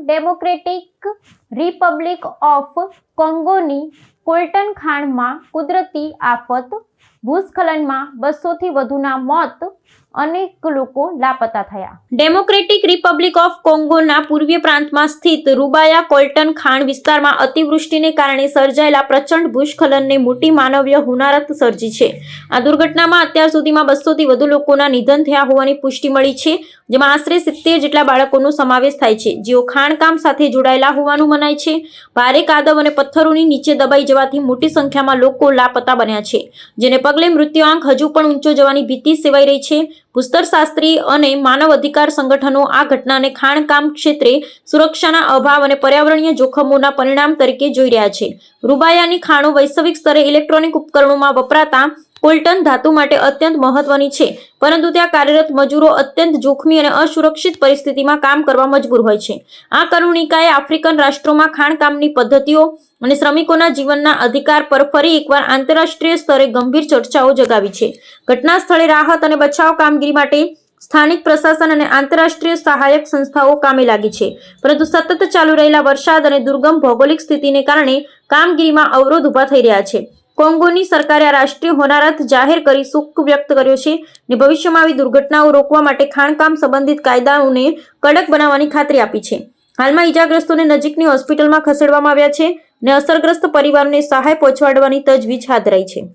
Democratic Republic of કોંગોની Colton ખાણમાં કુદરતી આફત, ભૂસ્ખલનમાં 200થી વધુના મોત, અનેક લોકો લાપતા થયા. ડેમોક્રેટિક રિપબ્લિક ઓફ કોંગોના પૂર્વીય પ્રાંતમાં સ્થિત રૂબાયા કોલ્ટન ખાણ વિસ્તારમાં અતિવૃષ્ટિને કારણે સર્જાયેલા પ્રચંડ ભૂસ્ખલનને મોટી માનવીય હોનારત સર્જી છે. આ દુર્ઘટનામાં અત્યાર સુધીમાં 200થી વધુ લોકોના નિધન થયા હોવાની પુષ્ટિ મળી છે, જેમાં આશરે 70 જેટલા બાળકોનો સમાવેશ થાય છે, જેઓ ખાણકામ સાથે જોડાયેલા હોવાનું મનાય છે. ભારે કાદવ અને પથ્થરોની નીચે દબાઈ જવાથી મોટી સંખ્યામાં લોકો લાપતા બન્યા છે, જેને પગલે મૃત્યુઆંક હજુ પણ ઊંચો જવાની ભીતિ સેવાઈ રહી છે. ભૂસ્તરશાસ્ત્રી અને માનવ અધિકાર સંગઠનો આ ઘટનાને ખાણકામ ક્ષેત્રે સુરક્ષાના અભાવ અને પર્યાવરણીય જોખમોના પરિણામ તરીકે જોઈ રહ્યા છે. રૂબાયાની ખાણો વૈશ્વિક સ્તરે ઇલેક્ટ્રોનિક ઉપકરણોમાં વપરાતા કોલ્ટન ધાતુ માટે અત્યંત મહત્વની છે, પરંતુ ત્યાં કાર્યરત મજૂરો અત્યંત જોખમી અને અસુરક્ષિત પરિસ્થિતિમાં કામ કરવા મજબૂર હોય છે. આ કરુણિકાએ આફ્રિકન રાષ્ટ્રોમાં ખાણકામની પદ્ધતિઓ અને શ્રમિકોના જીવનના અધિકાર પર ફરી એકવાર આંતરરાષ્ટ્રીય સ્તરે ગંભીર ચર્ચાઓ જગાવી છે. ઘટના સ્થળે રાહત અને બચાવ કામગીરી માટે સ્થાનિક પ્રશાસન અને આંતરરાષ્ટ્રીય સહાયક સંસ્થાઓ કામે લાગી છે, પરંતુ સતત ચાલુ રહેલા વરસાદ અને દુર્ગમ ભૌગોલિક સ્થિતિને કારણે કામગીરીમાં અવરોધ ઊભા થઈ રહ્યા છે. કોંગોની સરકારે આ રાષ્ટ્રીય હોનારત જાહેર કરી શોક વ્યક્ત કર્યો છે અને ભવિષ્યમાં આવી દુર્ઘટનાઓ રોકવા માટે ખાણકામ સંબંધિત કાયદાઓને કડક બનાવવાની ખાતરી આપી છે. હાલમાં ઈજાગ્રસ્તોને નજીકની હોસ્પિટલમાં ખસેડવામાં આવ્યા છે અને અસરગ્રસ્ત પરિવારોને સહાય પહોંચાડવાની તજવીજ હાથ ધરાઈ છે.